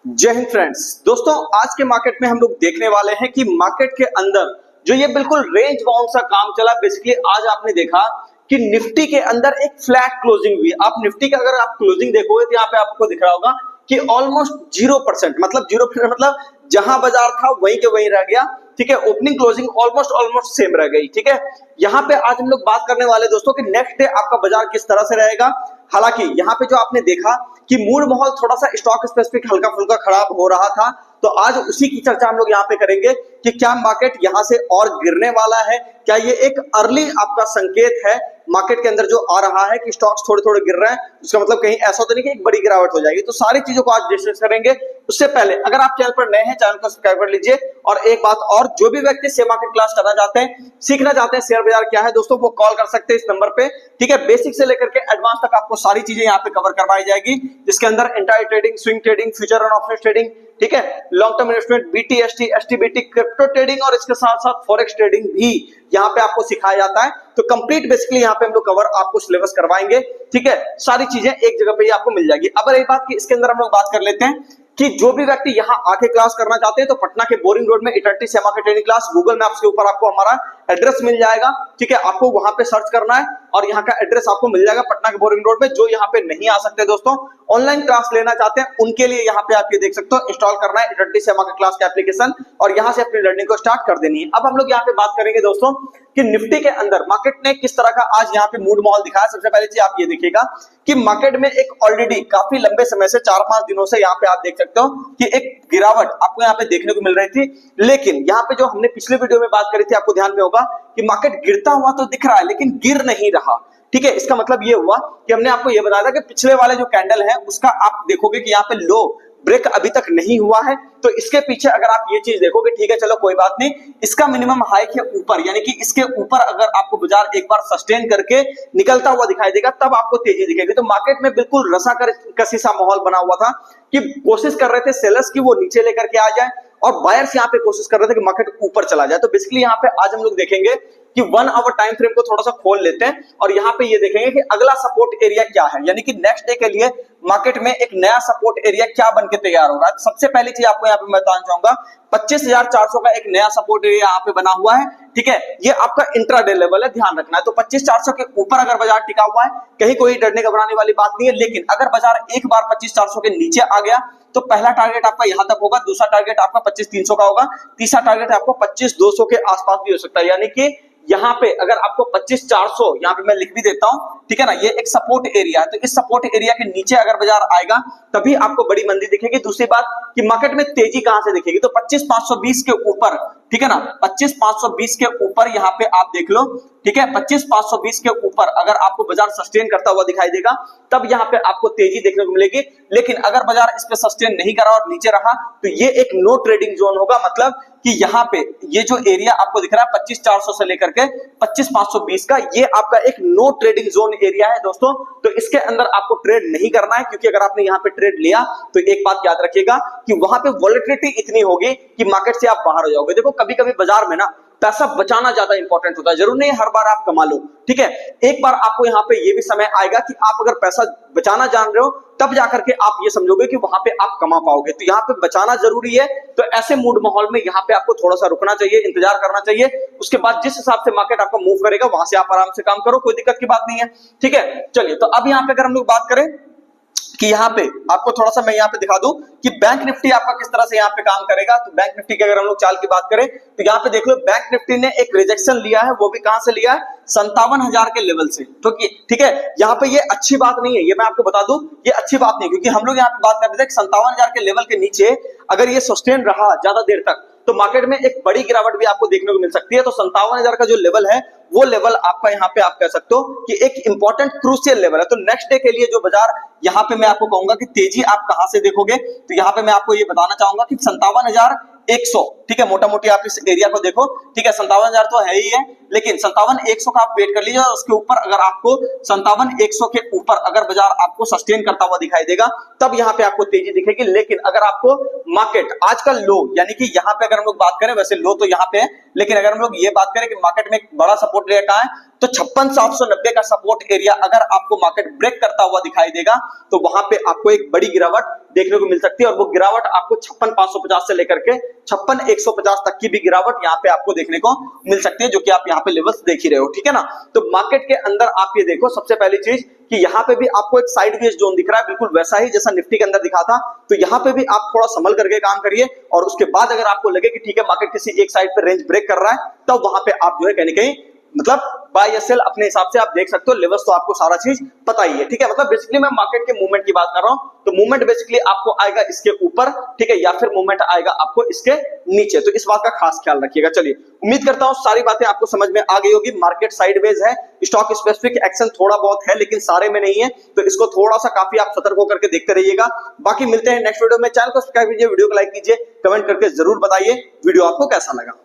जय हिंद फ्रेंड्स। दोस्तों आज के मार्केट में हम लोग देखने वाले हैं कि मार्केट के अंदर जो ये बिल्कुल रेंज बाउंड सा काम चला। बेसिकली आज आपने देखा कि निफ्टी के अंदर एक फ्लैट क्लोजिंग हुई। आप निफ्टी का अगर आप क्लोजिंग देखोगे तो यहाँ पे आपको दिख रहा होगा कि ऑलमोस्ट 0%, मतलब 0% मतलब जहां बाजार था वहीं के वहीं रह गया। ठीक है, ओपनिंग क्लोजिंग ऑलमोस्ट सेम रह गई। ठीक है, यहाँ पे आज हम लोग बात करने वाले दोस्तों कि नेक्स्ट डे आपका बाजार किस तरह से रहेगा। हालांकि यहाँ पे जो आपने देखा कि मूड माहौल थोड़ा सा स्टॉक स्पेसिफिक हल्का फुल्का खराब हो रहा था, तो आज उसी की चर्चा हम लोग यहाँ पे करेंगे कि क्या मार्केट यहाँ से और गिरने वाला है, क्या ये एक अर्ली आपका संकेत है मार्केट के अंदर जो आ रहा है कि स्टॉक्स थोड़े थोड़े गिर रहे हैं, उसका मतलब कहीं ऐसा तो नहीं कि एक बड़ी गिरावट हो जाएगी। तो सारी चीजों को आज डिस्कस करेंगे। उससे पहले अगर आप चैनल पर नए हैं चैनल को सब्सक्राइब कर लीजिए। और एक बात और, जो भी व्यक्ति शेयर मार्केट क्लास करना चाहते हैं, सीखना चाहते हैं शेयर बाजार क्या है दोस्तों, वो कॉल कर सकते हैं इस नंबर पे। ठीक है, बेसिक से लेकर के एडवांस तक आपको सारी चीजें यहाँ पे कवर करवाई जाएगी, जिसके अंदर intraday trading, swing trading, future and option trading, ठीक है, long term investment, BT ST, STBT, crypto trading और इसके साथ साथ फॉरेक्स ट्रेडिंग भी यहाँ पे आपको सिखाया जाता है। तो कंप्लीट बेसिकली यहाँ पे हम लोग कवर आपको सिलेबस करवाएंगे। ठीक है, सारी चीजें एक जगह पे ही आपको मिल जाएगी। अब एक बात की इसके अंदर हम लोग बात कर लेते हैं कि जो भी व्यक्ति यहाँ आके क्लास करना चाहते हैं तो पटना के बोरिंग रोड में इटर्टी share market training class, Google Maps के ऊपर आपको हमारा एड्रेस मिल जाएगा। ठीक है, आपको वहां पे सर्च करना है और यहाँ का एड्रेस आपको मिल जाएगा पटना के बोरिंग रोड में। जो यहाँ पे नहीं आ सकते दोस्तों, ऑनलाइन क्लास लेना चाहते हैं, उनके लिए यहाँ पे आप ये देख सकते हो इंस्टॉल करना है इटर्टी शेयर मार्केट क्लास का एप्लीकेशन और यहाँ से अपनी लर्निंग को स्टार्ट कर देनी है। अब हम लोग यहाँ पे बात करेंगे दोस्तों कि निफ्टी के अंदर मार्केट ने किस तरह का आज यहाँ पे मूड माहौल दिखाया। सबसे पहले चीज आप ये देखिएगा कि मार्केट में एक ऑलरेडी काफी लंबे समय से 4-5 दिनों से यहाँ पे आप देख सकते हो कि एक गिरावट आपको यहाँ पे देखने को मिल रही थी। लेकिन यहाँ पे जो हमने पिछले वीडियो में बात करी थी, आपको ध्यान में होगा कि मार्केट गिरता हुआ तो दिख रहा है लेकिन गिर नहीं रहा। ठीक है, इसका मतलब ये हुआ कि हमने आपको ये बताया था कि पिछले वाले जो कैंडल है उसका आप देखोगे कि यहाँ पे लो ब्रेक अभी तक नहीं हुआ है। तो इसके पीछे अगर आप ये चीज देखोगे, ठीक है चलो कोई बात नहीं, इसका मिनिमम हाई के ऊपर यानी कि इसके ऊपर अगर आपको बाजार एक बार सस्टेन करके निकलता हुआ दिखाई देगा तब आपको तेजी दिखेगी। तो मार्केट में बिल्कुल रसाकसी सा माहौल बना हुआ था कि कोशिश कर रहे थे सेलर्स की वो नीचे लेकर के आ जाए और बायर्स यहाँ पे कोशिश कर रहे थे कि मार्केट ऊपर चला जाए। तो बेसिकली यहाँ पे आज हम लोग देखेंगे कि 1 आवर टाइम फ्रेम को थोड़ा सा खोल लेते हैं और यहाँ पे ये देखेंगे कि अगला सपोर्ट एरिया क्या है, यानी कि नेक्स्ट डे के लिए मार्केट में एक नया सपोर्ट एरिया क्या बनके तैयार होगा। सबसे पहली चीज आपको यहाँ पे मैं बताना चाहूंगा 25,400 का एक नया सपोर्ट एरिया यहाँ पे बना हुआ है। ठीक है, ये आपका इंट्राडे लेवल है, ध्यान रखना है। तो 25,400 के ऊपर अगर बाजार टिका हुआ है, कहीं कोई डरने घबराने वाली बात नहीं है। लेकिन अगर बाजार एक बार 25,400 के नीचे आ गया तो पहला टारगेट आपका यहां तक होगा, दूसरा टारगेट आपका 25,300 का होगा, तीसरा टारगेट आपको 25,200 के आसपास भी हो सकता है। यानी कि यहाँ पे अगर आपको 25,400 यहाँ पे मैं लिख भी देता हूं, ठीक है ना, ये एक सपोर्ट एरिया है। तो इस सपोर्ट एरिया के नीचे अगर बाजार आएगा तभी आपको बड़ी मंदी दिखेगी। दूसरी बात कि मार्केट में तेजी कहां से दिखेगी, तो 25,520 के ऊपर, ठीक है ना, 25,520 के ऊपर यहाँ पे आप देख लो। ठीक है, 25,520 के ऊपर अगर आपको बाजार सस्टेन करता हुआ दिखाई देगा तब यहाँ पे आपको तेजी देखने को मिलेगी। लेकिन अगर बाजार इस पे सस्टेन नहीं करा और नीचे रहा तो ये एक नो ट्रेडिंग जोन होगा। मतलब कि यहाँ पे ये जो एरिया आपको दिख रहा है 25,400 से लेकर के 25,520 का, ये आपका एक नो ट्रेडिंग जोन एरिया है दोस्तों। तो इसके अंदर आपको ट्रेड नहीं करना है, क्योंकि अगर आपने यहाँ पे ट्रेड लिया तो एक बात याद रखिएगा कि वहां पे वॉलेटिलिटी इतनी होगी कि मार्केट से आप बाहर हो जाओगे। देखो कभी कभी बाजार में ना पैसा बचाना ज्यादा इंपॉर्टेंट होता है, जरूर नहीं हर बार आप कमा लो। ठीक है, एक बार आपको यहाँ पे ये भी समय आएगा कि आप अगर पैसा बचाना जान रहे हो तब जाकर के आप ये समझोगे कि वहां पे आप कमा पाओगे। तो यहाँ पे बचाना जरूरी है। तो ऐसे मूड माहौल में यहाँ पे आपको थोड़ा सा रुकना चाहिए, इंतजार करना चाहिए। उसके बाद जिस हिसाब से मार्केट आपको मूव करेगा वहां से आप आराम से काम करो, कोई दिक्कत की बात नहीं है। ठीक है, चलिए तो अब यहाँ पे अगर हम लोग बात करें कि यहाँ पे आपको थोड़ा सा मैं यहाँ पे दिखा दूं कि बैंक निफ्टी आपका किस तरह से यहाँ पे काम करेगा। तो बैंक निफ्टी की अगर हम लोग चाल की बात करें तो यहाँ पे देख लो बैंक निफ्टी ने एक रिजेक्शन लिया है, वो भी कहां से लिया है, 57,000 के लेवल से। तो ठीक है, यहाँ पे ये अच्छी बात नहीं है, ये मैं आपको बता दूं ये अच्छी बात नहीं, क्योंकि हम लोग यहाँ पे बात कर रहे थे 57,000 के लेवल के नीचे अगर ये सस्टेन रहा ज्यादा देर तक तो मार्केट में एक बड़ी गिरावट भी आपको देखने को मिल सकती है। तो 57,000 का जो लेवल है वो लेवल आपका यहाँ पे आप कह सकते हो कि एक इंपॉर्टेंट क्रूशियल लेवल है। तो नेक्स्ट डे के लिए जो बाजार यहाँ पे मैं आपको कहूंगा कि तेजी आप कहां से देखोगे, तो यहाँ पे मैं आपको ये बताना चाहूंगा कि 57,100 ठीक है, मोटा मोटी आप इस एरिया को देखो, ठीक है, 57,000 तो है ही है, लेकिन 57,100 का आप वेट कर लीजिए और उसके ऊपर अगर आपको 57,100 के ऊपर अगर बाजार आपको सस्टेन करता हुआ दिखाई देगा तब यहां पे आपको तेजी दिखेगी। लेकिन अगर आपको मार्केट आज का लो यानी कि यहां पे अगर हम लोग बात करें, वैसे लो तो यहां पे है, लेकिन अगर हम लोग ये बात करें कि मार्केट में एक बड़ा सपोर्ट एरिया कहां है, तो 56,790 का सपोर्ट एरिया अगर आपको मार्केट ब्रेक करता हुआ दिखाई देगा तो वहां पे आपको एक बड़ी गिरावट देखने को मिल सकती है और वो गिरावट आपको 56,550 से लेकर के 56,150 तक की भी गिरावट यहां पे आपको देखने को मिल सकती है, जो कि आप यहां पे लेवल्स देख ही रहे हो, ठीक है ना। तो मार्केट के अंदर आप ये देखो, सबसे पहली चीज कि यहां पे भी आपको एक साइडवेज जोन दिख रहा है, बिल्कुल वैसा ही जैसा निफ्टी के अंदर दिखा था। तो यहां पे भी आप थोड़ा संभल करके काम करिए और उसके बाद अगर आपको लगे कि ठीक है मार्केट किसी एक साइड पे रेंज ब्रेक कर रहा है, तब वहां पे आप जो है कहीं ना कहीं मतलब बाय या सेल अपने हिसाब से आप देख सकते हो। लेवल्स तो आपको सारा चीज पता ही है, ठीक है। मतलब बेसिकली मैं मार्केट के मूवमेंट की बात कर रहा हूं, तो मूवमेंट बेसिकली आपको आएगा इसके ऊपर, ठीक है, या फिर मूवमेंट आएगा आपको इसके नीचे, तो इस बात का खास ख्याल रखिएगा। चलिए, उम्मीद करता हूं सारी बातें आपको समझ में आ गई होगी। मार्केट साइडवेज है, स्टॉक स्पेसिफिक एक्शन थोड़ा बहुत है लेकिन सारे में नहीं है, तो इसको थोड़ा सा काफी आप सतर्क होकर के देखते रहिएगा। बाकी मिलते हैं नेक्स्ट वीडियो में। चैनल को सब्सक्राइब कीजिए, वीडियो को लाइक कीजिए, कमेंट करके जरूर बताइए वीडियो आपको कैसा लगा।